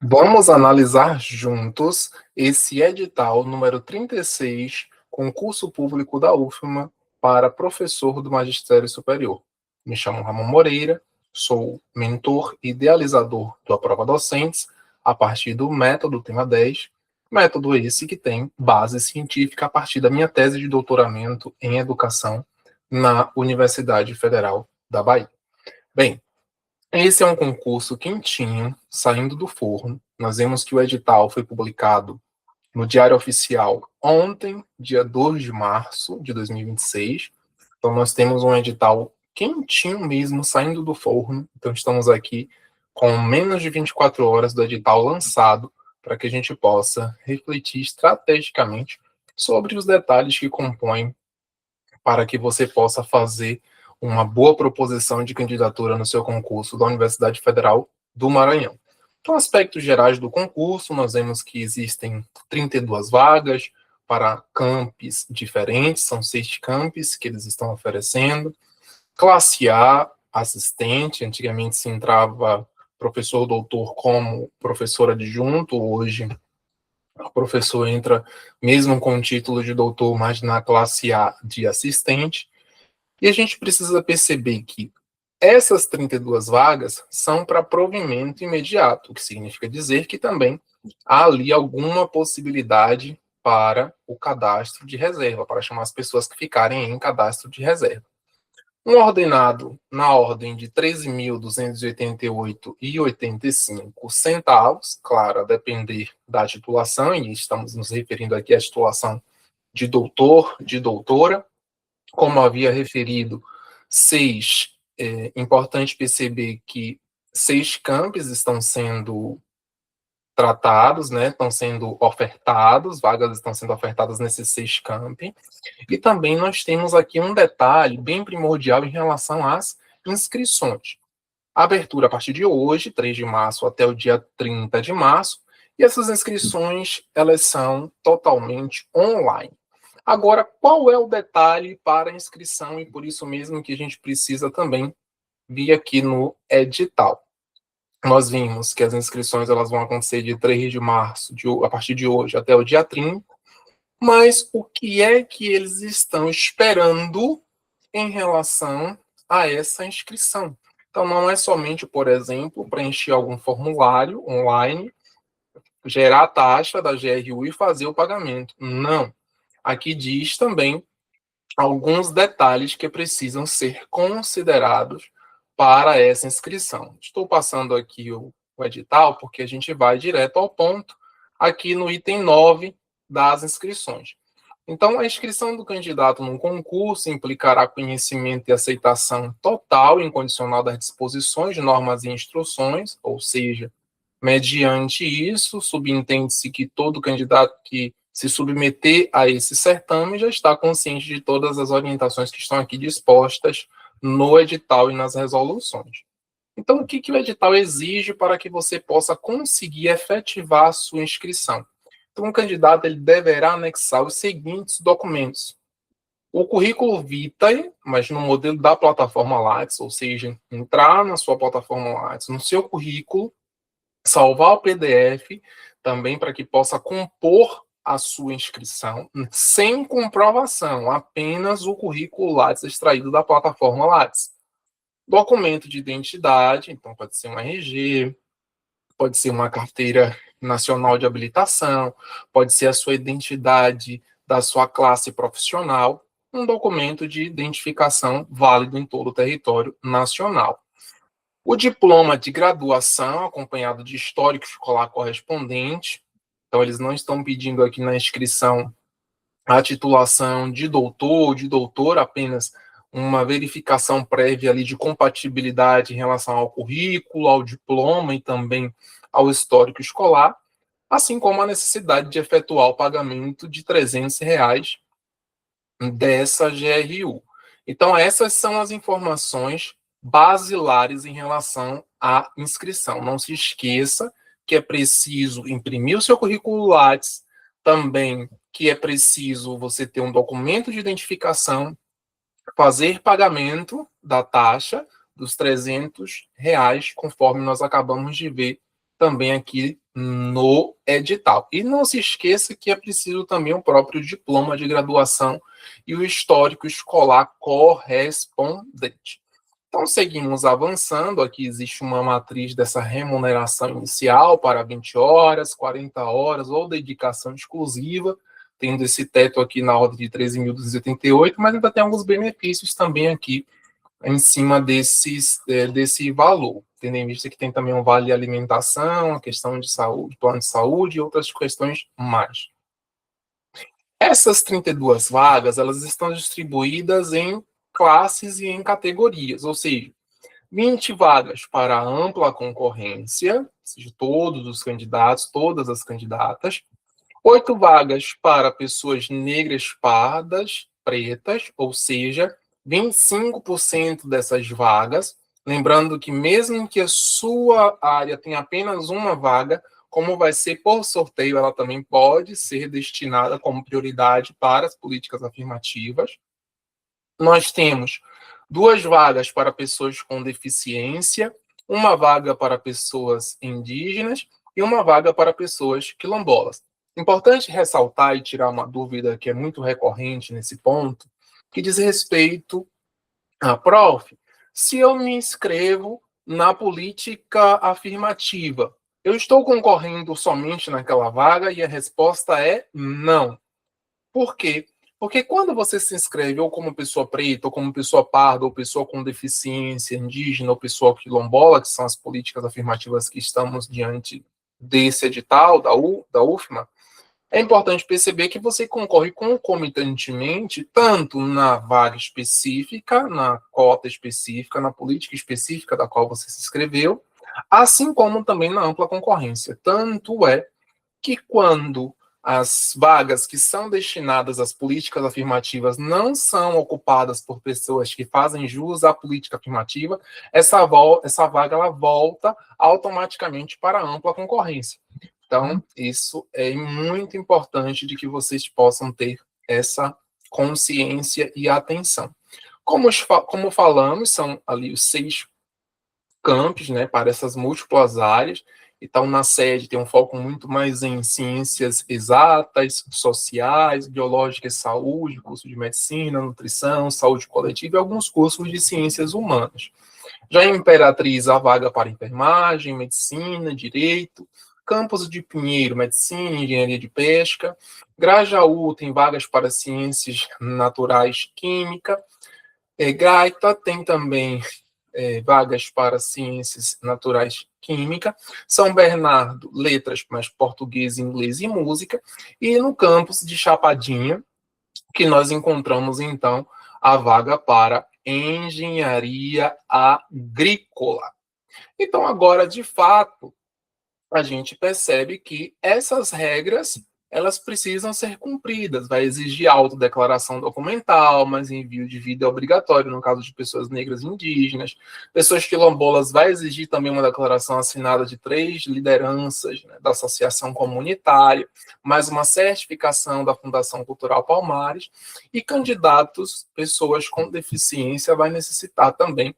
Vamos analisar juntos esse edital número 36, concurso público da UFMA para professor do Magistério Superior. Me chamo Ramon Moreira, sou mentor e idealizador do Aprova Docentes a partir do método tema 10, método esse que tem base científica a partir da minha tese de doutoramento em educação na Universidade Federal da Bahia. Bem, esse é um concurso quentinho, saindo do forno. Nós vemos que o edital foi publicado no Diário Oficial ontem, dia 2 de março de 2026. Então, nós temos um edital quentinho mesmo, saindo do forno. Então, estamos aqui com menos de 24 horas do edital lançado para que a gente possa refletir estrategicamente sobre os detalhes que compõem para que você possa fazer uma boa proposição de candidatura no seu concurso da Universidade Federal do Maranhão. Então, aspectos gerais do concurso, nós vemos que existem 32 vagas para campos diferentes, são 6 campos que eles estão oferecendo. Classe A, assistente, antigamente se entrava professor doutor como professor adjunto, hoje o professor entra mesmo com o título de doutor, mas na classe A de assistente. E a gente precisa perceber que essas 32 vagas são para provimento imediato, o que significa dizer que também há ali alguma possibilidade para o cadastro de reserva, para chamar as pessoas que ficarem em cadastro de reserva. Um ordenado na ordem de R$ 13.288,85, claro, a depender da titulação, e estamos nos referindo aqui à titulação de doutor, de doutora. Como havia referido, importante perceber que 6 campos estão sendo tratados, né, estão sendo ofertados, vagas estão sendo ofertadas nesses 6 campi. E também nós temos aqui um detalhe bem primordial em relação às inscrições. A abertura a partir de hoje, 3 de março até o dia 30 de março, e essas inscrições, elas são totalmente online. Agora, qual é o detalhe para a inscrição? E por isso mesmo que a gente precisa também vir aqui no edital. Nós vimos que as inscrições elas vão acontecer de 3 de março, a partir de hoje, até o dia 30. Mas o que é que eles estão esperando em relação a essa inscrição? Então, não é somente, por exemplo, preencher algum formulário online, gerar a taxa da GRU e fazer o pagamento. Não. Aqui diz também alguns detalhes que precisam ser considerados para essa inscrição. Estou passando aqui o edital porque a gente vai direto ao ponto aqui no item 9 das inscrições. Então, a inscrição do candidato num concurso implicará conhecimento e aceitação total e incondicional das disposições, normas e instruções, ou seja, mediante isso, subentende-se que todo candidato que se submeter a esse certame já está consciente de todas as orientações que estão aqui dispostas no edital e nas resoluções. Então, o que o edital exige para que você possa conseguir efetivar a sua inscrição? Então, o candidato ele deverá anexar os seguintes documentos: o currículo vitae, mas no modelo da plataforma Lattes, ou seja, entrar na sua plataforma Lattes, no seu currículo, salvar o PDF, também para que possa compor a sua inscrição, sem comprovação, apenas o currículo Lattes extraído da plataforma Lattes. Documento de identidade, então pode ser um RG, pode ser uma carteira nacional de habilitação, pode ser a sua identidade da sua classe profissional, um documento de identificação válido em todo o território nacional. O diploma de graduação, acompanhado de histórico escolar correspondente. Então, eles não estão pedindo aqui na inscrição a titulação de doutor ou de doutora, apenas uma verificação prévia ali de compatibilidade em relação ao currículo, ao diploma e também ao histórico escolar, assim como a necessidade de efetuar o pagamento de R$ 300 dessa GRU. Então, essas são as informações basilares em relação à inscrição. Não se esqueça que é preciso imprimir o seu currículo Lattes, também que é preciso você ter um documento de identificação, fazer pagamento da taxa dos R$ 300, conforme nós acabamos de ver também aqui no edital. E não se esqueça que é preciso também o próprio diploma de graduação e o histórico escolar correspondente. Então, seguimos avançando. Aqui existe uma matriz dessa remuneração inicial para 20 horas, 40 horas ou dedicação exclusiva, tendo esse teto aqui na ordem de 13.288, mas ainda tem alguns benefícios também aqui em cima desse valor, tendo em vista que tem também um vale alimentação, a questão de saúde, plano de saúde e outras questões mais. Essas 32 vagas, elas estão distribuídas em classes e em categorias, ou seja, 20 vagas para ampla concorrência, ou seja, todos os candidatos, todas as candidatas, 8 vagas para pessoas negras, pardas, pretas, ou seja, 25% dessas vagas. Lembrando que, mesmo que a sua área tenha apenas uma vaga, como vai ser por sorteio, ela também pode ser destinada como prioridade para as políticas afirmativas. Nós temos 2 vagas para pessoas com deficiência, uma vaga para pessoas indígenas e uma vaga para pessoas quilombolas. Importante ressaltar e tirar uma dúvida que é muito recorrente nesse ponto, que diz respeito a prof, se eu me inscrevo na política afirmativa, eu estou concorrendo somente naquela vaga? E a resposta é não. Por quê? Porque quando você se inscreve ou como pessoa preta, ou como pessoa parda, ou pessoa com deficiência indígena, ou pessoa quilombola, que são as políticas afirmativas que estamos diante desse edital da UFMA, é importante perceber que você concorre concomitantemente tanto na vaga específica, na cota específica, na política específica da qual você se inscreveu, assim como também na ampla concorrência. Tanto é que quando as vagas que são destinadas às políticas afirmativas não são ocupadas por pessoas que fazem jus à política afirmativa, essa vaga ela volta automaticamente para a ampla concorrência. Então, isso é muito importante de que vocês possam ter essa consciência e atenção. Como falamos, são ali os 6 campos, né, para essas múltiplas áreas. Então, na sede tem um foco muito mais em ciências exatas, sociais, biológicas, saúde, curso de medicina, nutrição, saúde coletiva e alguns cursos de ciências humanas. Já em Imperatriz, a vaga para enfermagem, medicina, direito. Campos de Pinheiro, medicina, engenharia de pesca. Grajaú tem vagas para ciências naturais, química. Gaeta tem também vagas para ciências naturais, química. São Bernardo, letras, mais português, inglês e música. E no campus de Chapadinha, que nós encontramos, então, a vaga para engenharia agrícola. Então, agora, de fato, a gente percebe que essas regras elas precisam ser cumpridas. Vai exigir autodeclaração documental, mas envio de vida é obrigatório no caso de pessoas negras e indígenas. Pessoas quilombolas vai exigir também uma declaração assinada de 3 lideranças, né, da associação comunitária, mais uma certificação da Fundação Cultural Palmares. E candidatos, pessoas com deficiência, vai necessitar também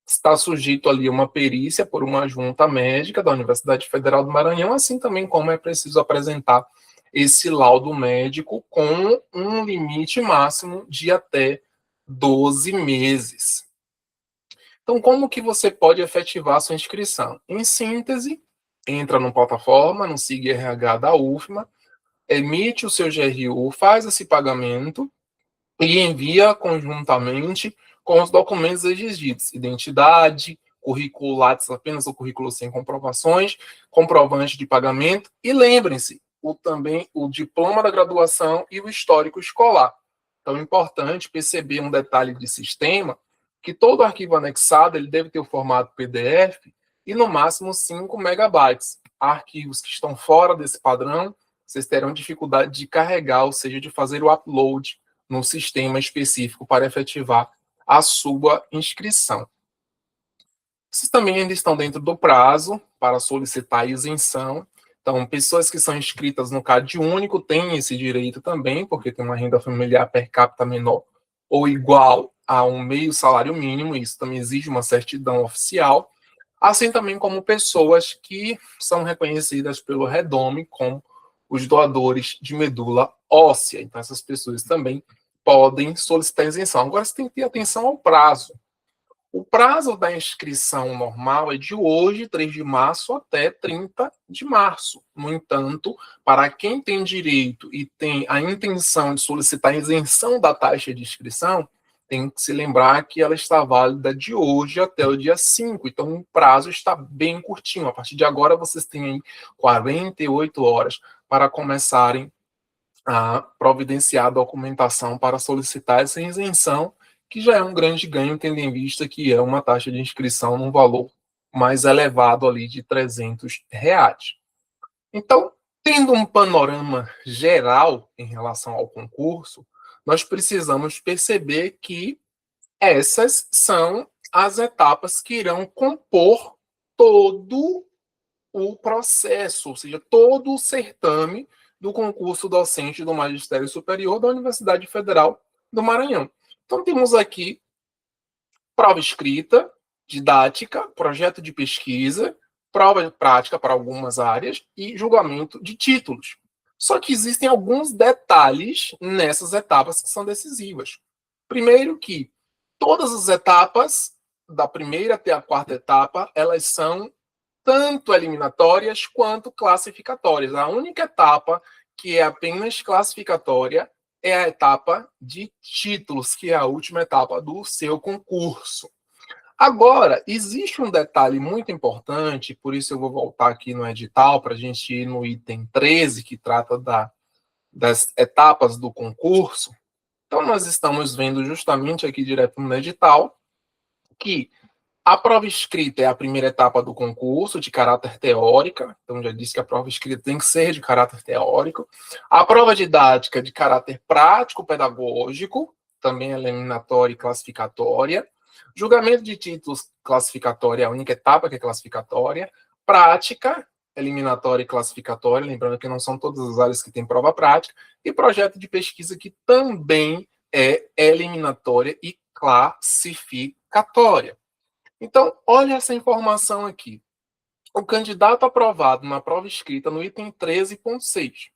está sujeito ali a uma perícia por uma junta médica da Universidade Federal do Maranhão, assim também como é preciso apresentar esse laudo médico com um limite máximo de até 12 meses. Então, como que você pode efetivar a sua inscrição? Em síntese, entra na plataforma, no SIG RH da UFMA, emite o seu GRU, faz esse pagamento e envia conjuntamente com os documentos exigidos: identidade, currículo Lattes, apenas o currículo sem comprovações, comprovante de pagamento e lembrem-se, também o diploma da graduação e o histórico escolar. Então é importante perceber um detalhe de sistema, que todo arquivo anexado ele deve ter o formato PDF e no máximo 5 megabytes. Arquivos que estão fora desse padrão, vocês terão dificuldade de carregar, ou seja, de fazer o upload no sistema específico para efetivar a sua inscrição. Vocês também ainda estão dentro do prazo para solicitar a isenção. Então, pessoas que são inscritas no CAD único têm esse direito também, porque tem uma renda familiar per capita menor ou igual a um meio salário mínimo, isso também exige uma certidão oficial. assim também como pessoas que são reconhecidas pelo REDOME como os doadores de medula óssea. Então, essas pessoas também podem solicitar isenção. Agora, você tem que ter atenção ao prazo. O prazo da inscrição normal é de hoje, 3 de março, até 30 de março. No entanto, para quem tem direito e tem a intenção de solicitar isenção da taxa de inscrição, tem que se lembrar que ela está válida de hoje até o dia 5. Então, o prazo está bem curtinho. A partir de agora, vocês têm aí 48 horas para começarem a providenciar a documentação para solicitar essa isenção, que já é um grande ganho, tendo em vista que é uma taxa de inscrição num valor mais elevado ali de R$ 300. Então, tendo um panorama geral em relação ao concurso, nós precisamos perceber que essas são as etapas que irão compor todo o processo, ou seja, todo o certame do concurso docente do Magistério Superior da Universidade Federal do Maranhão. Então, temos aqui prova escrita, didática, projeto de pesquisa, prova de prática para algumas áreas e julgamento de títulos. Só que existem alguns detalhes nessas etapas que são decisivas. Primeiro que todas as etapas, da primeira até a quarta etapa, elas são tanto eliminatórias quanto classificatórias. A única etapa que é apenas classificatória é a etapa de títulos, que é a última etapa do seu concurso. Agora, existe um detalhe muito importante, por isso eu vou voltar aqui no edital, para a gente ir no item 13, que trata das etapas do concurso. Então, nós estamos vendo justamente aqui direto no edital que a prova escrita é a primeira etapa do concurso, de caráter teórico. Então, já disse que a prova escrita tem que ser de caráter teórico. A prova didática, de caráter prático-pedagógico, também é eliminatória e classificatória. Julgamento de títulos classificatória é a única etapa que é classificatória. Prática, eliminatória e classificatória, lembrando que não são todas as áreas que têm prova prática. E projeto de pesquisa, que também é eliminatória e classificatória. Então, olha essa informação aqui. O candidato aprovado na prova escrita no item 13.6.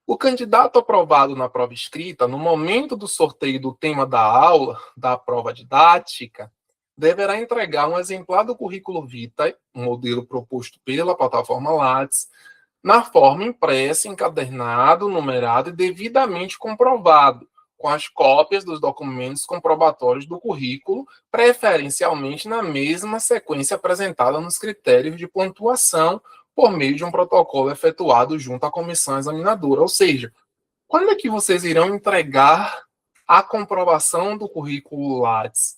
O candidato aprovado na prova escrita, no momento do sorteio do tema da aula, da prova didática, deverá entregar um exemplar do currículo vitae, um modelo proposto pela plataforma Lattes, na forma impressa, encadernado, numerado e devidamente comprovado, com as cópias dos documentos comprobatórios do currículo, preferencialmente na mesma sequência apresentada nos critérios de pontuação, por meio de um protocolo efetuado junto à comissão examinadora. Ou seja, quando é que vocês irão entregar a comprovação do currículo Lattes?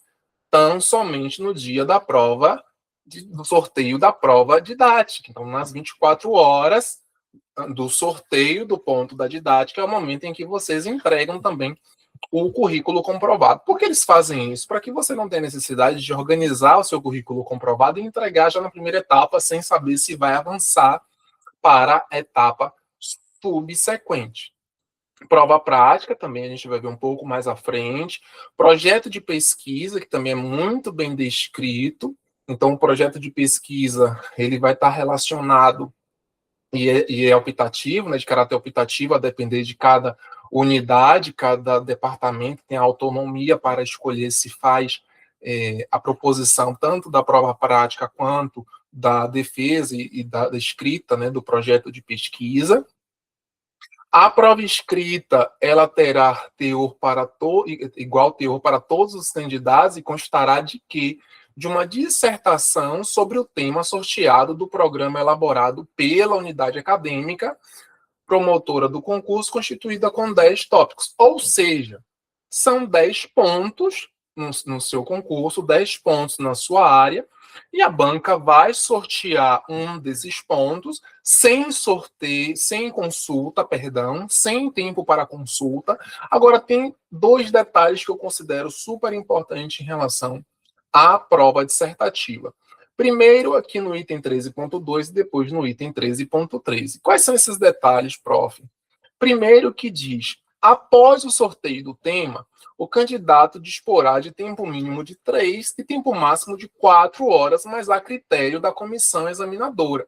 Tão somente no dia da prova, do sorteio da prova didática. Então, nas 24 horas do sorteio do ponto da didática, é o momento em que vocês entregam também o currículo comprovado. Por que eles fazem isso? Para que você não tenha necessidade de organizar o seu currículo comprovado e entregar já na primeira etapa, sem saber se vai avançar para a etapa subsequente. Prova prática, também a gente vai ver um pouco mais à frente. Projeto de pesquisa, que também é muito bem descrito. Então, o projeto de pesquisa, ele vai estar relacionado e é optativo, né, de caráter optativo, a depender de cada unidade, cada departamento tem autonomia para escolher se faz a proposição tanto da prova prática quanto da defesa e da escrita, né, do projeto de pesquisa. A prova escrita, ela terá teor igual teor para todos os candidatos e constará de quê? De uma dissertação sobre o tema sorteado do programa elaborado pela unidade acadêmica promotora do concurso, constituída com 10 tópicos. Ou seja, são 10 pontos no seu concurso, 10 pontos na sua área, e a banca vai sortear um desses pontos sem sorteio, sem consulta, sem tempo para consulta. Agora, tem dois detalhes que eu considero super importantes em relação à prova dissertativa. Primeiro, aqui no item 13.2 e depois no item 13.13. Quais são esses detalhes, prof? Primeiro, que diz Após o sorteio do tema, o candidato disporá de tempo mínimo de 3 e tempo máximo de 4 horas, mas a critério da comissão examinadora.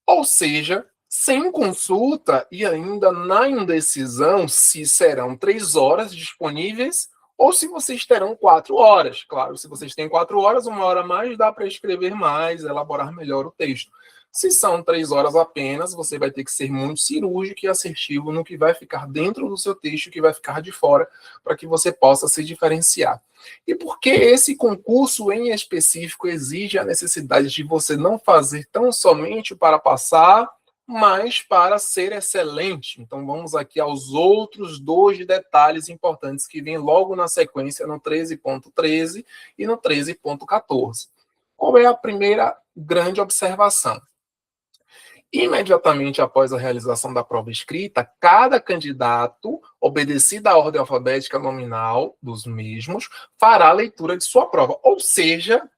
Ou seja, sem consulta e ainda na indecisão se serão 3 horas disponíveis ou se vocês terão 4 horas. Claro, se vocês têm 4 horas, 1 hora a mais dá para escrever mais, elaborar melhor o texto. Se são 3 horas apenas, você vai ter que ser muito cirúrgico e assertivo no que vai ficar dentro do seu texto e o que vai ficar de fora, para que você possa se diferenciar. E por que esse concurso em específico exige a necessidade de você não fazer tão somente para passar, mas para ser excelente? Então vamos aqui aos outros 2 detalhes importantes que vêm logo na sequência no 13.13 e no 13.14. Qual é a primeira grande observação? Imediatamente após a realização da prova escrita, cada candidato, obedecida a ordem alfabética nominal dos mesmos, fará a leitura de sua prova. Ou seja,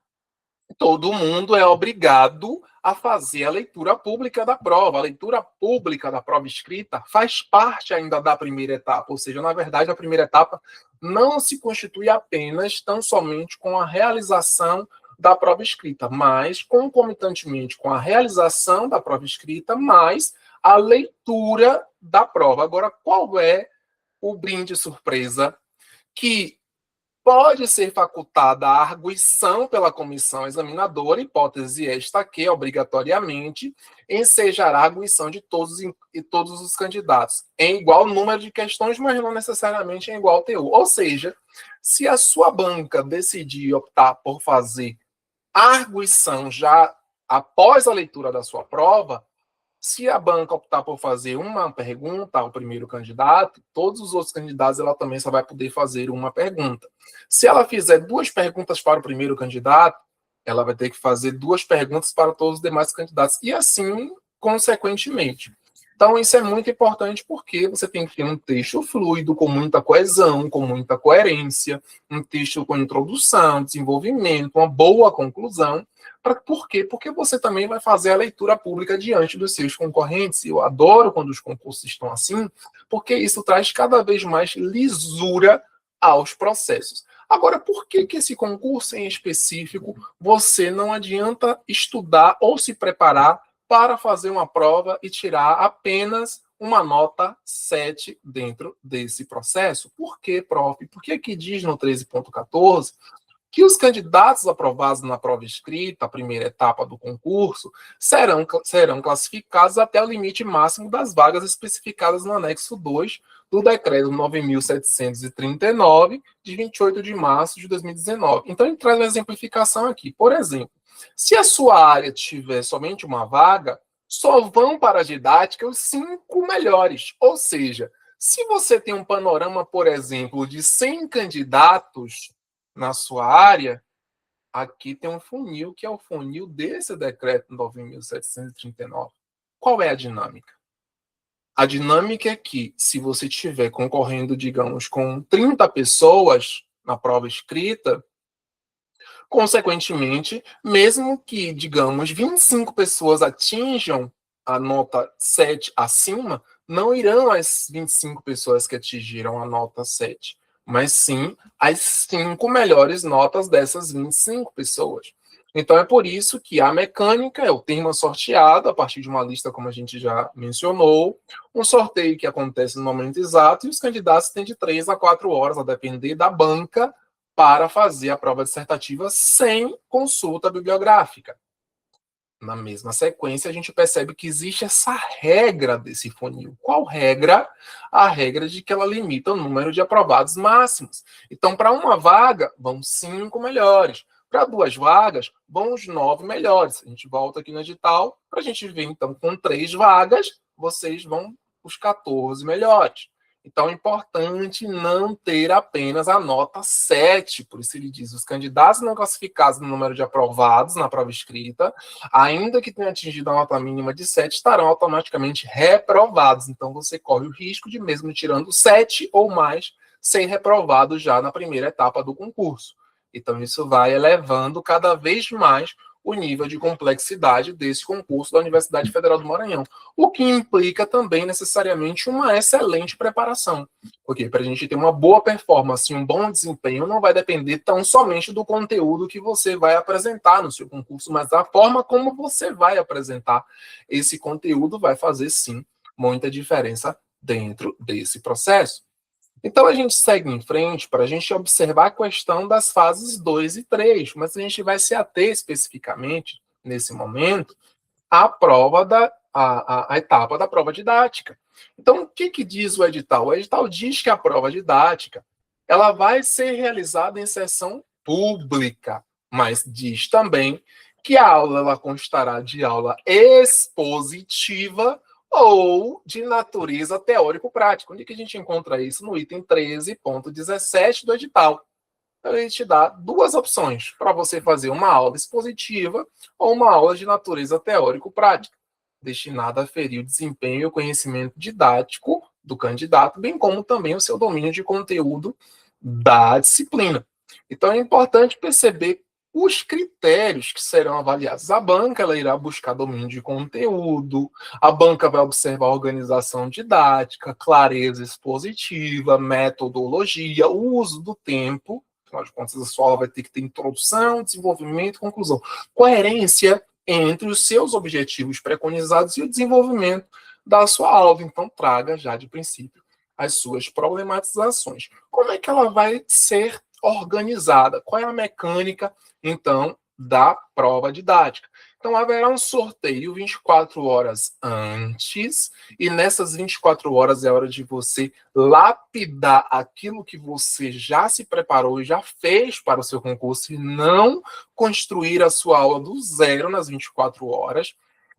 todo mundo é obrigado a fazer a leitura pública da prova. A leitura pública da prova escrita faz parte ainda da primeira etapa. Ou seja, na verdade, a primeira etapa não se constitui apenas, tão somente com a realização da prova escrita, mas concomitantemente com a realização da prova escrita, mais a leitura da prova. Agora, qual é o brinde surpresa? Que pode ser facultada a arguição pela comissão examinadora, hipótese esta que, obrigatoriamente, ensejará a arguição de todos os candidatos, em igual número de questões, mas não necessariamente em igual teor. Ou seja, se a sua banca decidir optar por fazer arguição já após a leitura da sua prova, se a banca optar por fazer uma pergunta ao primeiro candidato, todos os outros candidatos ela também só vai poder fazer uma pergunta. Se ela fizer 2 perguntas para o primeiro candidato, ela vai ter que fazer 2 perguntas para todos os demais candidatos, e assim consequentemente. Então, isso é muito importante porque você tem que ter um texto fluido, com muita coesão, com muita coerência, um texto com introdução, desenvolvimento, uma boa conclusão. Por quê? Porque você também vai fazer a leitura pública diante dos seus concorrentes. Eu adoro quando os concursos estão assim, porque isso traz cada vez mais lisura aos processos. Agora, por que esse concurso em específico você não adianta estudar ou se preparar para fazer uma prova e tirar apenas uma nota 7 dentro desse processo? Por quê, prof? Por que diz no 13.14 que os candidatos aprovados na prova escrita, a primeira etapa do concurso, serão classificados até o limite máximo das vagas especificadas no anexo 2 do Decreto 9.739, de 28 de março de 2019. Então, ele traz uma exemplificação aqui. Por exemplo, se a sua área tiver somente uma vaga, só vão para a didática os 5 melhores. Ou seja, se você tem um panorama, por exemplo, de 100 candidatos na sua área, aqui tem um funil, que é o funil desse decreto 9.739. Qual é a dinâmica? A dinâmica é que, se você estiver concorrendo, digamos, com 30 pessoas na prova escrita, consequentemente, mesmo que, digamos, 25 pessoas atinjam a nota 7 acima, não irão as 25 pessoas que atingiram a nota 7, mas sim as 5 melhores notas dessas 25 pessoas. Então, é por isso que a mecânica é o termo sorteado a partir de uma lista, como a gente já mencionou, um sorteio que acontece no momento exato, e os candidatos têm de 3 a 4 horas, a depender da banca, para fazer a prova dissertativa sem consulta bibliográfica. Na mesma sequência, a gente percebe que existe essa regra desse funil. Qual regra? A regra de que ela limita o número de aprovados máximos. Então, para uma vaga, vão 5 melhores. Para 2 vagas, vão os 9 melhores. A gente volta aqui no edital para a gente ver, então, com 3 vagas, vocês vão os 14 melhores. Então, é importante não ter apenas a nota 7, por isso ele diz, os candidatos não classificados no número de aprovados na prova escrita, ainda que tenham atingido a nota mínima de 7, estarão automaticamente reprovados. Então, você corre o risco de, mesmo tirando 7 ou mais, ser reprovado já na primeira etapa do concurso. Então, isso vai elevando cada vez mais o nível de complexidade desse concurso da Universidade Federal do Maranhão, o que implica também necessariamente uma excelente preparação, porque para a gente ter uma boa performance e um bom desempenho não vai depender tão somente do conteúdo que você vai apresentar no seu concurso, mas da forma como você vai apresentar esse conteúdo vai fazer sim muita diferença dentro desse processo. Então, a gente segue em frente para a gente observar a questão das fases 2 e 3, mas a gente vai se ater especificamente, nesse momento, à prova a etapa da prova didática. Então, o que diz o edital? O edital diz que a prova didática ela vai ser realizada em sessão pública, mas diz também que a aula ela constará de aula expositiva ou de natureza teórico-prática. Onde que a gente encontra isso? No item 13.17 do edital. Então, ele te dá duas opções para você fazer uma aula expositiva ou uma aula de natureza teórico-prática, destinada a ferir o desempenho e o conhecimento didático do candidato, bem como também o seu domínio de conteúdo da disciplina. Então, é importante perceber os critérios que serão avaliados. A banca ela irá buscar domínio de conteúdo, a banca vai observar a organização didática, clareza expositiva, metodologia, o uso do tempo. Afinal de contas, a sua aula vai ter que ter introdução, desenvolvimento e conclusão. Coerência entre os seus objetivos preconizados e o desenvolvimento da sua aula. Então, traga já de princípio as suas problematizações. Como é que ela vai ser organizada? Qual é a mecânica, então, da prova didática? Então, haverá um sorteio 24 horas antes, e nessas 24 horas é hora de você lapidar aquilo que você já se preparou e já fez para o seu concurso, e não construir a sua aula do zero nas 24 horas.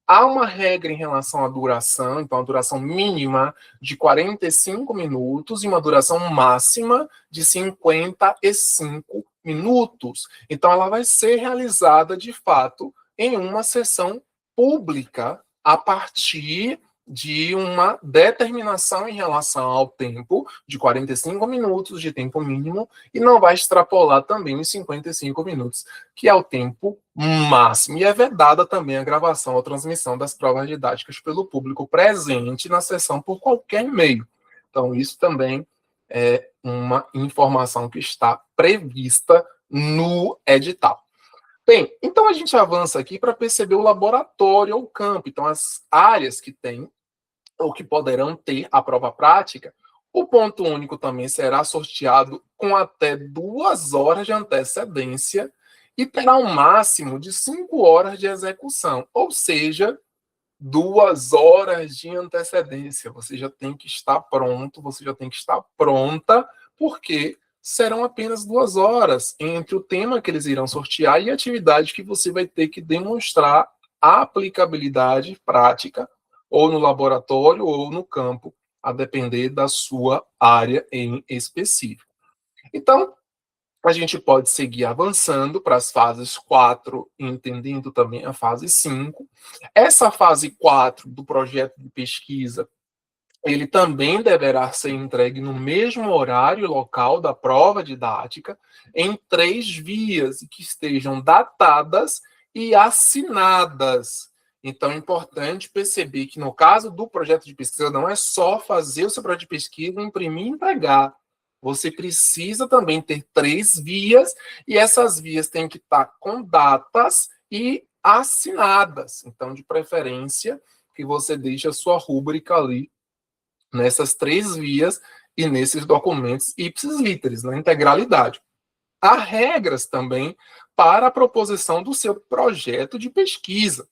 Há uma regra em relação à duração, então a duração mínima de 45 minutos e uma duração máxima de 55 minutos. Então ela vai ser realizada, de fato, em uma sessão pública a partir de uma determinação em relação ao tempo de 45 minutos de tempo mínimo e não vai extrapolar também os 55 minutos, que é o tempo máximo. E é vedada também a gravação ou transmissão das provas didáticas pelo público presente na sessão por qualquer meio. Então, isso também é uma informação que está prevista no edital. Bem, então a gente avança aqui para perceber o laboratório ou campo. Então, as áreas que tem ou que poderão ter a prova prática, o ponto único também será sorteado com até 2 horas de antecedência e terá um máximo de 5 horas de execução, ou seja, 2 horas de antecedência. Você já tem que estar pronto, você já tem que estar pronta, porque serão apenas 2 horas entre o tema que eles irão sortear e a atividade que você vai ter que demonstrar a aplicabilidade prática ou no laboratório ou no campo, a depender da sua área em específico. Então, a gente pode seguir avançando para as fases 4, entendendo também a fase 5. Essa fase 4 do projeto de pesquisa, ele também deverá ser entregue no mesmo horário e local da prova didática, em 3 vias, que estejam datadas e assinadas. Então, é importante perceber que, no caso do projeto de pesquisa, não é só fazer o seu projeto de pesquisa, imprimir e entregar. Você precisa também ter 3 vias, e essas vias têm que estar com datas e assinadas. Então, de preferência, que você deixe a sua rúbrica ali, nessas 3 vias e nesses documentos ipsis literis, na integralidade. Há regras também para a proposição do seu projeto de pesquisa.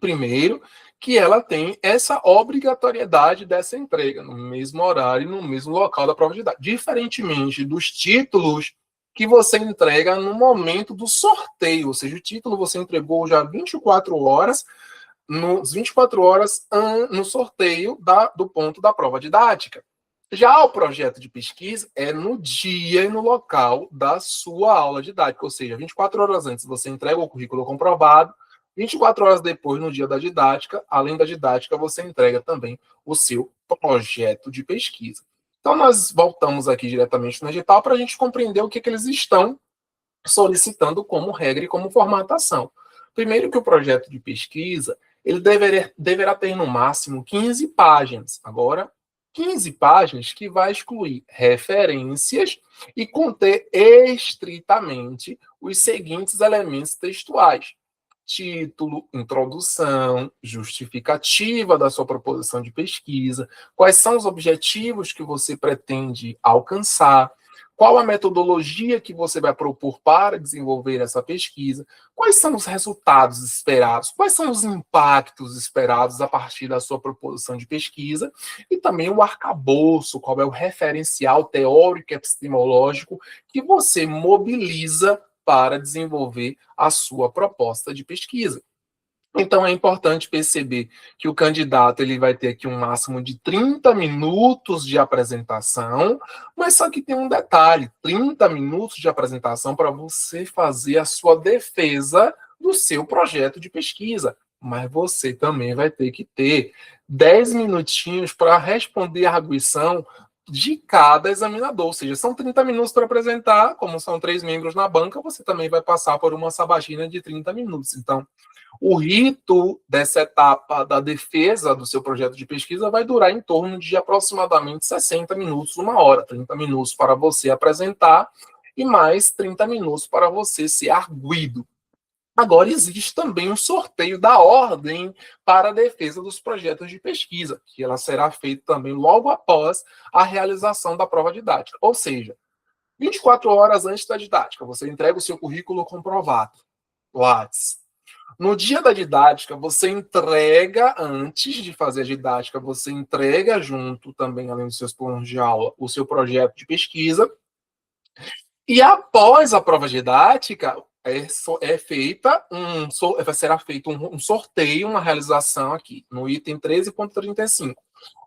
Primeiro, que ela tem essa obrigatoriedade dessa entrega no mesmo horário, no mesmo local da prova didática, diferentemente dos títulos que você entrega no momento do sorteio, ou seja, o título você entregou já 24 horas, nos 24 horas no sorteio do ponto da prova didática. Já o projeto de pesquisa é no dia e no local da sua aula didática, ou seja, 24 horas antes você entrega o currículo comprovado, 24 horas depois, no dia da didática, além da didática, você entrega também o seu projeto de pesquisa. Então, nós voltamos aqui diretamente no edital para a gente compreender o que eles estão solicitando como regra e como formatação. Primeiro que o projeto de pesquisa, ele deverá ter no máximo 15 páginas. Agora, 15 páginas que vai excluir referências e conter estritamente os seguintes elementos textuais: título, introdução, justificativa da sua proposição de pesquisa, quais são os objetivos que você pretende alcançar, qual a metodologia que você vai propor para desenvolver essa pesquisa, quais são os resultados esperados, quais são os impactos esperados a partir da sua proposição de pesquisa, e também o arcabouço, qual é o referencial teórico e epistemológico que você mobiliza para desenvolver a sua proposta de pesquisa. Então, é importante perceber que o candidato ele vai ter aqui um máximo de 30 minutos de apresentação, mas só que tem um detalhe: 30 minutos de apresentação para você fazer a sua defesa do seu projeto de pesquisa. Mas você também vai ter que ter 10 minutinhos para responder a arguição de cada examinador, ou seja, são 30 minutos para apresentar, como são 3 membros na banca, você também vai passar por uma sabatina de 30 minutos. Então, o rito dessa etapa da defesa do seu projeto de pesquisa vai durar em torno de aproximadamente 60 minutos, uma hora, 30 minutos para você apresentar e mais 30 minutos para você ser arguido. Agora, existe também um sorteio da ordem para a defesa dos projetos de pesquisa, que ela será feita também logo após a realização da prova didática. Ou seja, 24 horas antes da didática, você entrega o seu currículo comprovado, Lattes. No dia da didática, você entrega, antes de fazer a didática, você entrega junto também, além dos seus planos de aula, o seu projeto de pesquisa. E após a prova didática, será feito um sorteio, uma realização aqui, no item 13.35.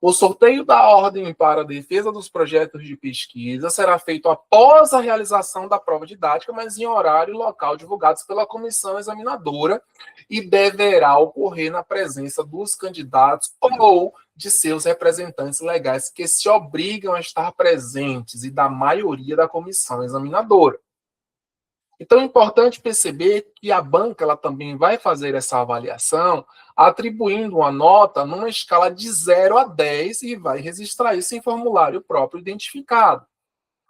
O sorteio da ordem para a defesa dos projetos de pesquisa será feito após a realização da prova didática, mas em horário e local divulgados pela comissão examinadora, e deverá ocorrer na presença dos candidatos ou de seus representantes legais que se obrigam a estar presentes e da maioria da comissão examinadora. Então, é importante perceber que a banca ela também vai fazer essa avaliação atribuindo uma nota numa escala de 0 a 10 e vai registrar isso em formulário próprio identificado.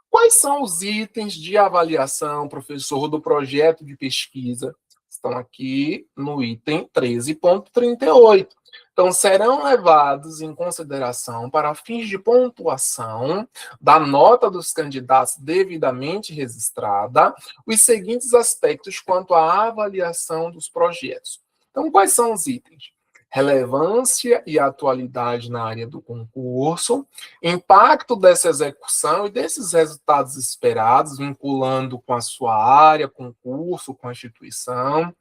Quais são os itens de avaliação, professor, do projeto de pesquisa? Estão aqui no item 13.38. Então, serão levados em consideração para fins de pontuação da nota dos candidatos devidamente registrada os seguintes aspectos quanto à avaliação dos projetos. Então, quais são os itens? Relevância e atualidade na área do concurso, impacto dessa execução e desses resultados esperados, vinculando com a sua área, concurso, com a instituição,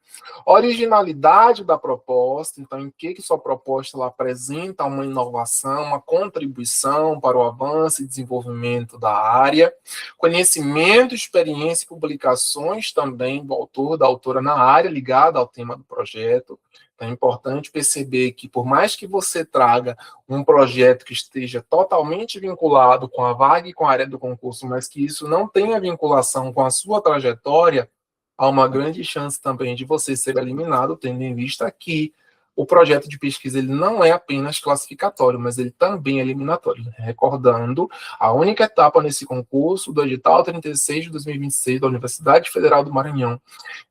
originalidade da proposta, então em que sua proposta ela apresenta uma inovação, uma contribuição para o avanço e desenvolvimento da área, conhecimento, experiência e publicações também do autor, da autora na área ligada ao tema do projeto. É importante perceber que, por mais que você traga um projeto que esteja totalmente vinculado com a vaga e com a área do concurso, mas que isso não tenha vinculação com a sua trajetória, há uma grande chance também de você ser eliminado, tendo em vista que o projeto de pesquisa ele não é apenas classificatório, mas ele também é eliminatório. Recordando, a única etapa nesse concurso do edital 36 de 2026 da Universidade Federal do Maranhão,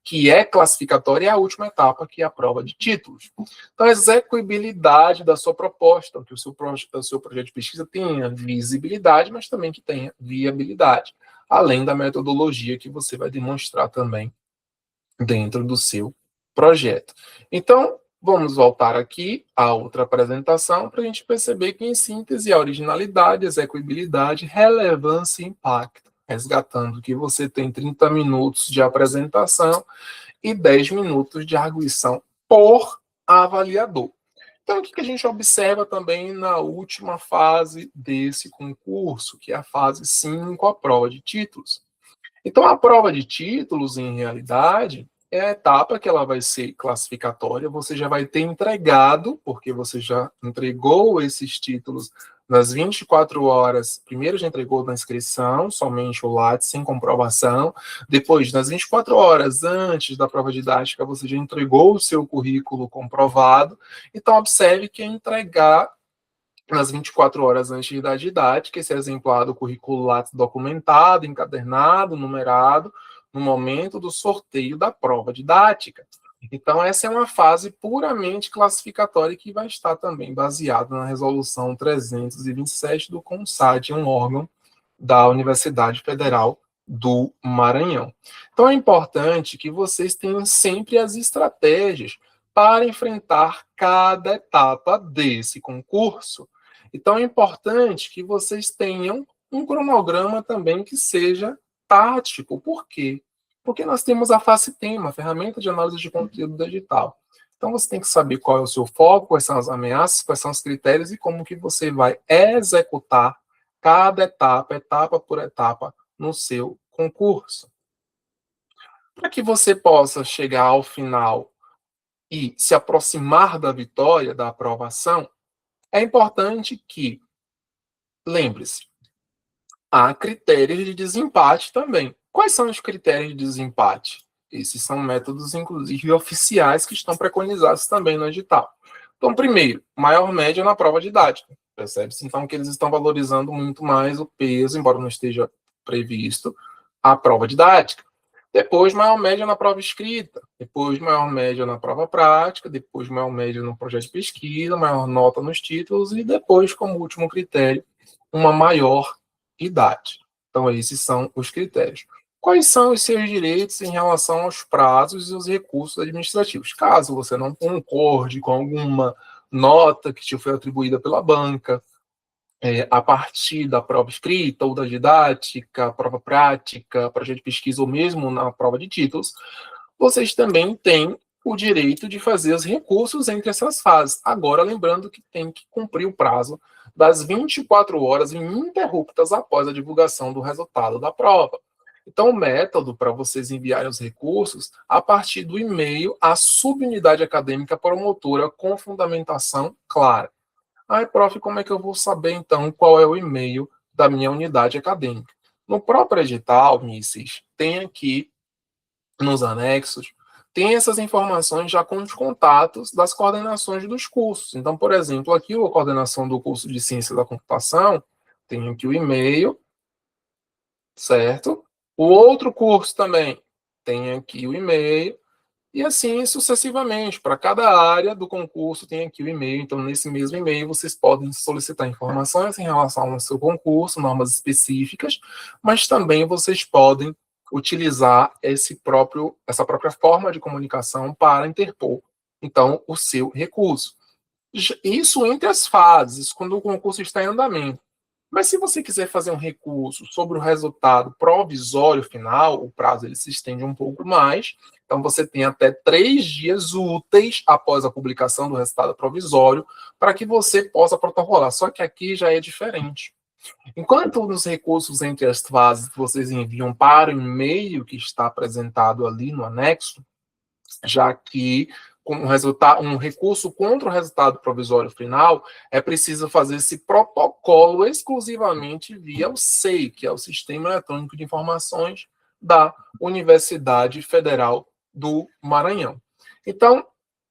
que é classificatória, é a última etapa, que é a prova de títulos. Então, a execuibilidade da sua proposta, que o seu projeto de pesquisa tenha visibilidade, mas também que tenha viabilidade, além da metodologia que você vai demonstrar também dentro do seu projeto. Então, vamos voltar aqui à outra apresentação para a gente perceber que, em síntese, a originalidade, execuibilidade, relevância e impacto, resgatando que você tem 30 minutos de apresentação e 10 minutos de arguição por avaliador. Então, o que a gente observa também na última fase desse concurso, que é a fase 5, a prova de títulos. Então, a prova de títulos, em realidade, é a etapa que ela vai ser classificatória, você já vai ter entregado, porque você já entregou esses títulos nas 24 horas, primeiro já entregou na inscrição, somente o Lattes, sem comprovação. Depois, nas 24 horas antes da prova didática, você já entregou o seu currículo comprovado. Então, observe que entregar nas 24 horas antes da didática, esse exemplar do currículo Lattes documentado, encadernado, numerado, no momento do sorteio da prova didática. Então, essa é uma fase puramente classificatória que vai estar também baseada na resolução 327 do CONSAD, um órgão da Universidade Federal do Maranhão. Então, é importante que vocês tenham sempre as estratégias para enfrentar cada etapa desse concurso. Então, é importante que vocês tenham um cronograma também que seja tático. Por quê? Porque nós temos a FACE-Tema, a ferramenta de análise de conteúdo digital. Então, você tem que saber qual é o seu foco, quais são as ameaças, quais são os critérios e como que você vai executar cada etapa, etapa por etapa, no seu concurso. Para que você possa chegar ao final e se aproximar da vitória, da aprovação, é importante que, lembre-se, há critérios de desempate também. Quais são os critérios de desempate? Esses são métodos, inclusive, oficiais que estão preconizados também no edital. Então, primeiro, maior média na prova didática. Percebe-se, então, que eles estão valorizando muito mais o peso, embora não esteja previsto, a prova didática. Depois, maior média na prova escrita. Depois, maior média na prova prática. Depois, maior média no projeto de pesquisa. Maior nota nos títulos. E depois, como último critério, uma maior idade. Então, esses são os critérios. Quais são os seus direitos em relação aos prazos e os recursos administrativos? Caso você não concorde com alguma nota que te foi atribuída pela banca, a partir da prova escrita ou da didática, prova prática, projeto de pesquisa ou mesmo na prova de títulos, vocês também têm o direito de fazer os recursos entre essas fases. Agora, lembrando que tem que cumprir o prazo das 24 horas ininterruptas após a divulgação do resultado da prova. Então, o método para vocês enviarem os recursos a partir do e-mail à subunidade acadêmica promotora com fundamentação clara. Ai, prof, como é que eu vou saber, então, qual é o e-mail da minha unidade acadêmica? No próprio edital, Misses, tem aqui nos anexos, tem essas informações já com os contatos das coordenações dos cursos. Então, por exemplo, aqui a coordenação do curso de Ciência da Computação, tem aqui o e-mail, certo? O outro curso também tem aqui o e-mail, e assim sucessivamente. Para cada área do concurso tem aqui o e-mail. Então, nesse mesmo e-mail, vocês podem solicitar informações em relação ao seu concurso, normas específicas, mas também vocês podem utilizar essa própria forma de comunicação para interpor, então, o seu recurso. Isso entre as fases, quando o concurso está em andamento. Mas se você quiser fazer um recurso sobre o resultado provisório final, o prazo ele se estende um pouco mais. Então, você tem até 3 dias úteis após a publicação do resultado provisório para que você possa protocolar. Só que aqui já é diferente. Enquanto nos recursos entre as fases vocês enviam para o e-mail que está apresentado ali no anexo, já que um recurso contra o resultado provisório final, é preciso fazer esse protocolo exclusivamente via o SEI, que é o Sistema Eletrônico de Informações da Universidade Federal do Maranhão. Então,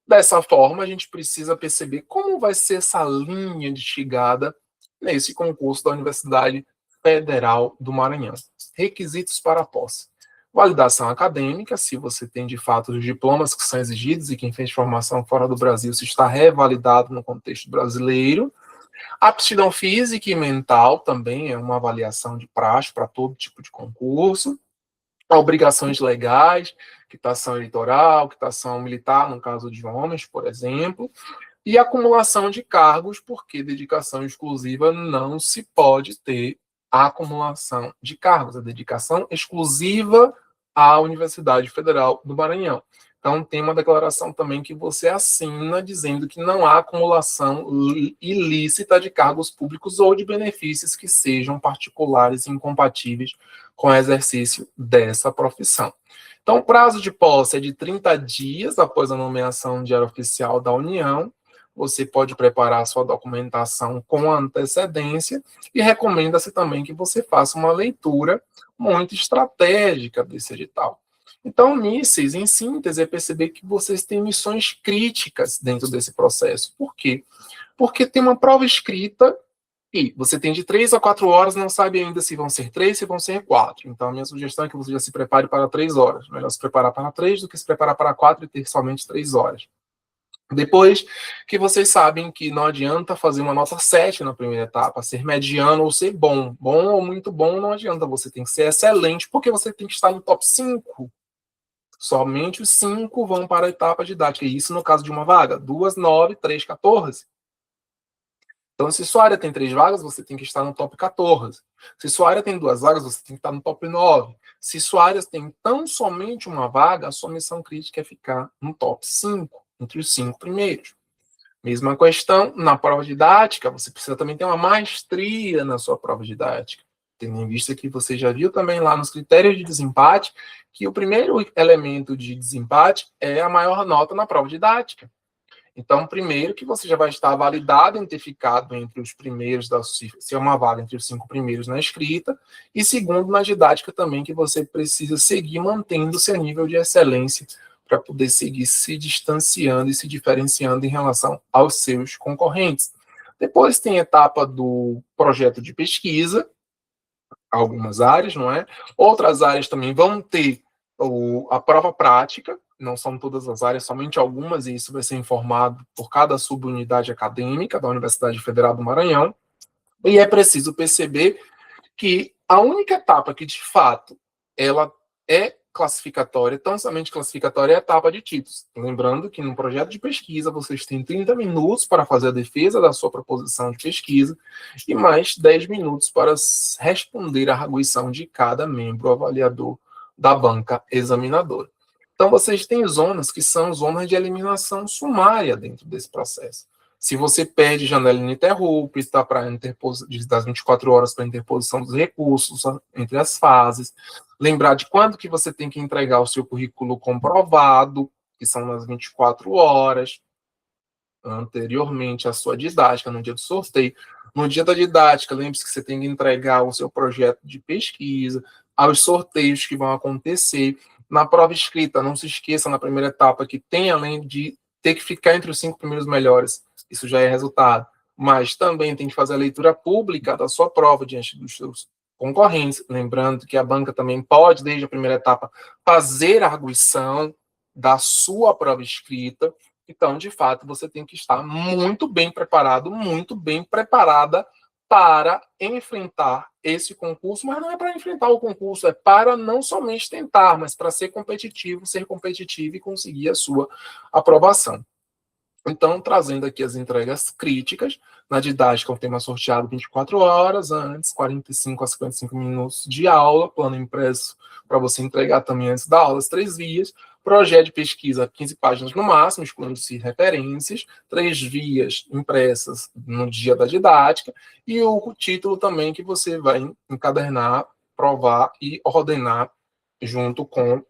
dessa forma, a gente precisa perceber como vai ser essa linha de chegada nesse concurso da Universidade Federal do Maranhão. Requisitos para a posse. Validação acadêmica, se você tem de fato os diplomas que são exigidos e quem fez formação fora do Brasil se está revalidado no contexto brasileiro. Aptidão física e mental também é uma avaliação de praxe para todo tipo de concurso. Obrigações legais, quitação eleitoral, quitação militar, no caso de homens, por exemplo. E acumulação de cargos, porque dedicação exclusiva não se pode ter a acumulação de cargos, a dedicação exclusiva à Universidade Federal do Maranhão. Então, tem uma declaração também que você assina dizendo que não há acumulação ilícita de cargos públicos ou de benefícios que sejam particulares e incompatíveis com o exercício dessa profissão. Então, o prazo de posse é de 30 dias após a nomeação de diário oficial da União. você pode preparar a sua documentação com antecedência e recomenda-se também que você faça uma leitura muito estratégica desse edital. Então, Ulisses, em síntese, é perceber que vocês têm missões críticas dentro desse processo. Por quê? Porque tem uma prova escrita e você tem de 3 a 4 horas, não sabe ainda se vão ser 3, se vão ser 4. Então, a minha sugestão é que você já se prepare para 3 horas. Melhor se preparar para 3 do que se preparar para 4 e ter somente 3 horas. Depois que vocês sabem que não adianta fazer uma nota 7 na primeira etapa, ser mediano ou ser bom. Bom ou muito bom não adianta, você tem que ser excelente, porque você tem que estar no top 5. Somente os 5 vão para a etapa didática, e isso no caso de uma vaga. 2, 9, 3, 14. Então, se sua área tem 3 vagas, você tem que estar no top 14. Se sua área tem 2 vagas, você tem que estar no top 9. Se sua área tem tão somente uma vaga, a sua missão crítica é ficar no top 5, entre os 5 primeiros. Mesma questão na prova didática, você precisa também ter uma maestria na sua prova didática. Tendo em vista que você já viu também lá nos critérios de desempate, que o primeiro elemento de desempate é a maior nota na prova didática. Então, primeiro, que você já vai estar validado em ter ficado entre os primeiros, se é uma vaga entre os 5 primeiros na escrita, e segundo, na didática também, que você precisa seguir mantendo seu nível de excelência para poder seguir se distanciando e se diferenciando em relação aos seus concorrentes. Depois tem a etapa do projeto de pesquisa, algumas áreas, não é? Outras áreas também vão ter a prova prática, não são todas as áreas, somente algumas, e isso vai ser informado por cada subunidade acadêmica da Universidade Federal do Maranhão. E é preciso perceber que a única etapa que, de fato, ela é classificatória, tão somente classificatória, é a etapa de títulos. Lembrando que no projeto de pesquisa vocês têm 30 minutos para fazer a defesa da sua proposição de pesquisa e mais 10 minutos para responder à arguição de cada membro avaliador da banca examinadora. Então, vocês têm zonas que são zonas de eliminação sumária dentro desse processo. Se você perde janela ininterrupta, está para das 24 horas para interposição dos recursos entre as fases. Lembrar de quando que você tem que entregar o seu currículo comprovado, que são nas 24 horas, anteriormente à sua didática, no dia do sorteio. No dia da didática, lembre-se que você tem que entregar o seu projeto de pesquisa, aos sorteios que vão acontecer. Na prova escrita, não se esqueça, na primeira etapa, que tem, além de ter que ficar entre os 5 primeiros melhores, isso já é resultado, mas também tem que fazer a leitura pública da sua prova diante dos seus concorrentes, lembrando que a banca também pode, desde a primeira etapa, fazer a arguição da sua prova escrita. Então, de fato, você tem que estar muito bem preparado, muito bem preparada para enfrentar esse concurso, mas não é para enfrentar o concurso, é para não somente tentar, mas para ser competitivo e conseguir a sua aprovação. Então, trazendo aqui as entregas críticas, na didática, o tema sorteado 24 horas antes, 45 a 55 minutos de aula, plano impresso para você entregar também antes da aula, as 3 vias, projeto de pesquisa, 15 páginas no máximo, excluindo-se referências, 3 vias impressas no dia da didática, e o título também que você vai encadernar, provar e ordenar junto com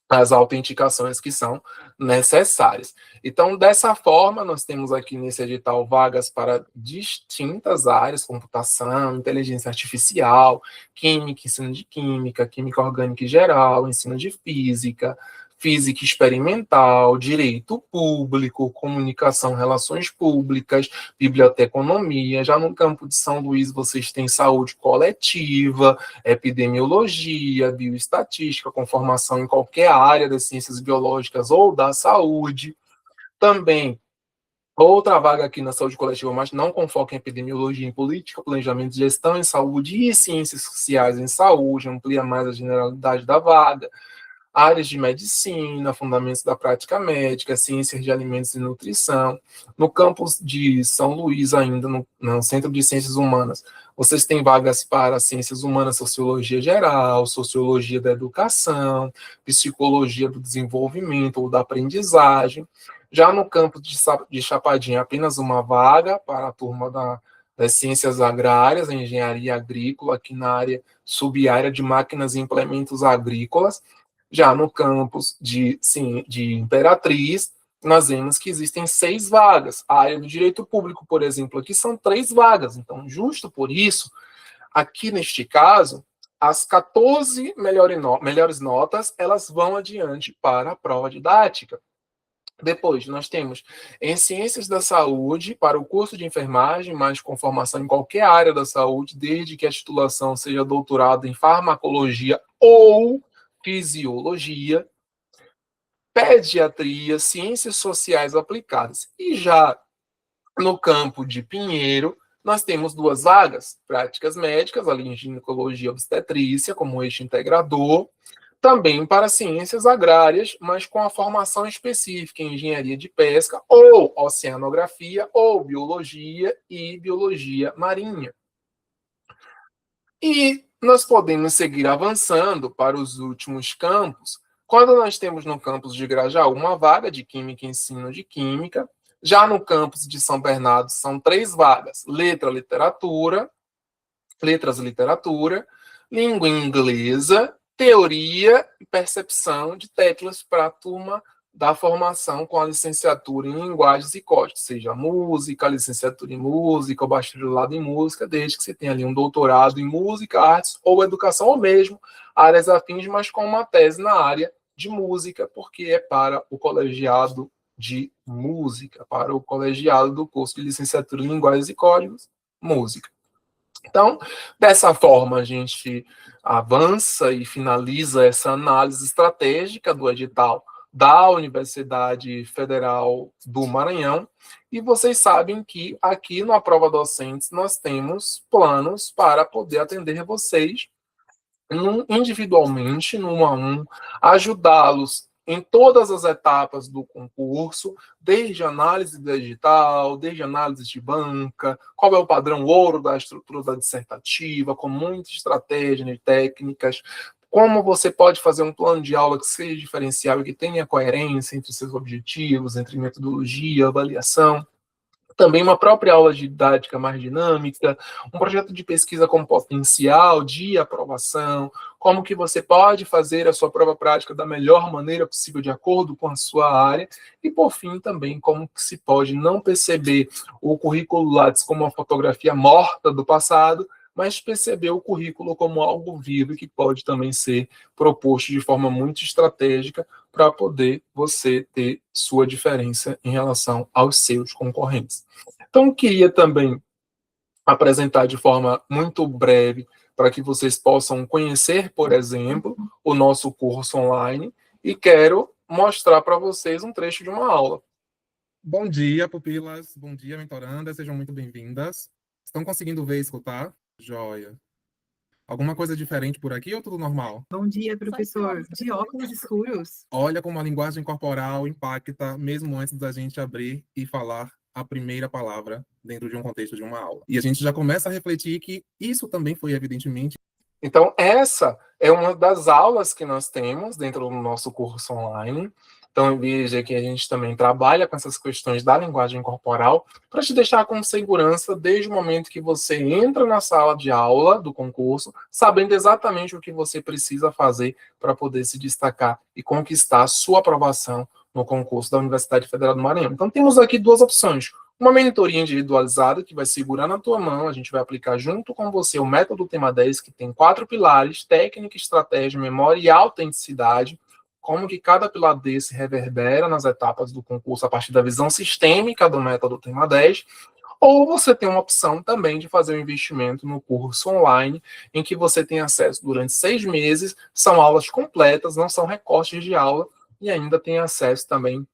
as autenticações que são necessárias. Então, dessa forma, nós temos aqui nesse edital vagas para distintas áreas, computação, inteligência artificial, química, ensino de química, química orgânica em geral, ensino de física, física experimental, direito público, comunicação, relações públicas, biblioteconomia. Já no campo de São Luís, vocês têm saúde coletiva, epidemiologia, bioestatística, com formação em qualquer área das ciências biológicas ou da saúde. Também, outra vaga aqui na saúde coletiva, mas não com foco em epidemiologia, em política, planejamento, gestão em saúde e ciências sociais em saúde, amplia mais a generalidade da vaga. Áreas de medicina, fundamentos da prática médica, ciências de alimentos e nutrição. No campus de São Luís, ainda no Centro de Ciências Humanas, vocês têm vagas para ciências humanas, sociologia geral, sociologia da educação, psicologia do desenvolvimento ou da aprendizagem. Já no campus de Chapadinha, apenas uma vaga para a turma das ciências agrárias, a engenharia agrícola, aqui na área subárea de máquinas e implementos agrícolas. Já no campus de Imperatriz, nós vemos que existem 6 vagas. A área do direito público, por exemplo, aqui são 3 vagas. Então, justo por isso, aqui neste caso, as 14 melhores notas, elas vão adiante para a prova didática. Depois, nós temos em Ciências da Saúde, para o curso de enfermagem, mas com formação em qualquer área da saúde, desde que a titulação seja doutorado em farmacologia ou fisiologia, pediatria, ciências sociais aplicadas. E já no campo de Pinheiro, nós temos 2 vagas, práticas médicas, além de ginecologia e obstetrícia, como eixo integrador, também para ciências agrárias, mas com a formação específica em engenharia de pesca, ou oceanografia, ou biologia e biologia marinha. E nós podemos seguir avançando para os últimos campos, quando nós temos no campus de Grajaú uma vaga de Química e Ensino de Química, já no campus de São Bernardo são 3 vagas, letras literatura, língua inglesa, teoria e percepção de teclas para a turma da formação com a licenciatura em linguagens e códigos, seja música, licenciatura em música ou bacharelado em música, desde que você tenha ali um doutorado em música, artes ou educação, ou mesmo áreas afins, mas com uma tese na área de música, porque é para o colegiado de música, para o colegiado do curso de licenciatura em linguagens e códigos, música. Então, dessa forma, a gente avança e finaliza essa análise estratégica do edital da Universidade Federal do Maranhão, e vocês sabem que aqui no Aprova Docentes nós temos planos para poder atender vocês individualmente, no 1 a 1, ajudá-los em todas as etapas do concurso, desde análise digital, desde análise de banca, qual é o padrão ouro da estrutura da dissertativa, com muita estratégia e técnicas, como você pode fazer um plano de aula que seja diferencial e que tenha coerência entre seus objetivos, entre metodologia, avaliação. Também uma própria aula de didática mais dinâmica, um projeto de pesquisa com potencial de aprovação, como que você pode fazer a sua prova prática da melhor maneira possível de acordo com a sua área, e por fim também como que se pode não perceber o currículo Lattes como uma fotografia morta do passado, mas perceber o currículo como algo vivo e que pode também ser proposto de forma muito estratégica para poder você ter sua diferença em relação aos seus concorrentes. Então, queria também apresentar de forma muito breve para que vocês possam conhecer, por exemplo, o nosso curso online, e quero mostrar para vocês um trecho de uma aula. Bom dia, pupilas. Bom dia, mentorandas. Sejam muito bem-vindas. Estão conseguindo ver e escutar? Joia. Alguma coisa diferente por aqui ou tudo normal? Bom dia, professor. De óculos escuros. Olha como a linguagem corporal impacta mesmo antes da gente abrir e falar a primeira palavra dentro de um contexto de uma aula. E a gente já começa a refletir que isso também foi, evidentemente. Então, essa é uma das aulas que nós temos dentro do nosso curso online. Então, veja que a gente também trabalha com essas questões da linguagem corporal para te deixar com segurança desde o momento que você entra na sala de aula do concurso, sabendo exatamente o que você precisa fazer para poder se destacar e conquistar a sua aprovação no concurso da Universidade Federal do Maranhão. Então, temos aqui 2 opções. Uma mentoria individualizada que vai segurar na tua mão, a gente vai aplicar junto com você o método Tema 10, que tem 4 pilares: técnica, estratégia, memória e autenticidade. Como que cada pilar desse reverbera nas etapas do concurso a partir da visão sistêmica do método Tema 10, ou você tem uma opção também de fazer um investimento no curso online, em que você tem acesso durante 6 meses, são aulas completas, não são recortes de aula, e ainda tem acesso também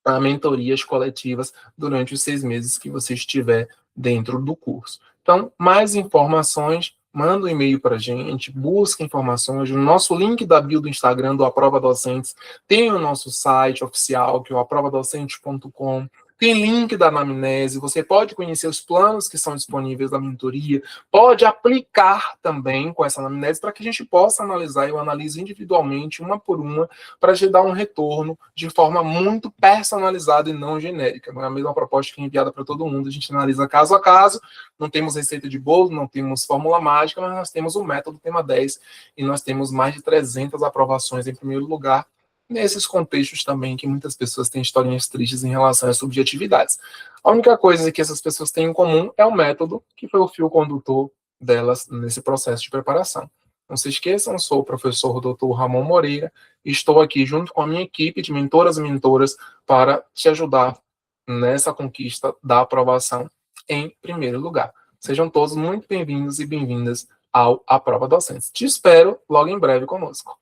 a mentorias coletivas durante os 6 meses que você estiver dentro do curso. Então, mais informações, manda um e-mail para a gente, busca informações. No nosso link da bio do Instagram do Aprova Docentes tem o nosso site oficial, que é o aprovadocentes.com. Tem link da anamnese, você pode conhecer os planos que são disponíveis da mentoria, pode aplicar também com essa anamnese para que a gente possa analisar, eu analiso individualmente, uma por uma, para te dar um retorno de forma muito personalizada e não genérica. Não é a mesma proposta que é enviada para todo mundo, a gente analisa caso a caso, não temos receita de bolo, não temos fórmula mágica, mas nós temos o método Tema 10 e nós temos mais de 300 aprovações em primeiro lugar. nesses contextos também que muitas pessoas têm historinhas tristes em relação às subjetividades. A única coisa que essas pessoas têm em comum é o método, que foi o fio condutor delas nesse processo de preparação. Não se esqueçam, sou o professor Dr. Ramon Moreira e estou aqui junto com a minha equipe de mentoras e mentoras para te ajudar nessa conquista da aprovação em primeiro lugar. Sejam todos muito bem-vindos e bem-vindas ao A Prova Docentes. Te espero logo em breve conosco.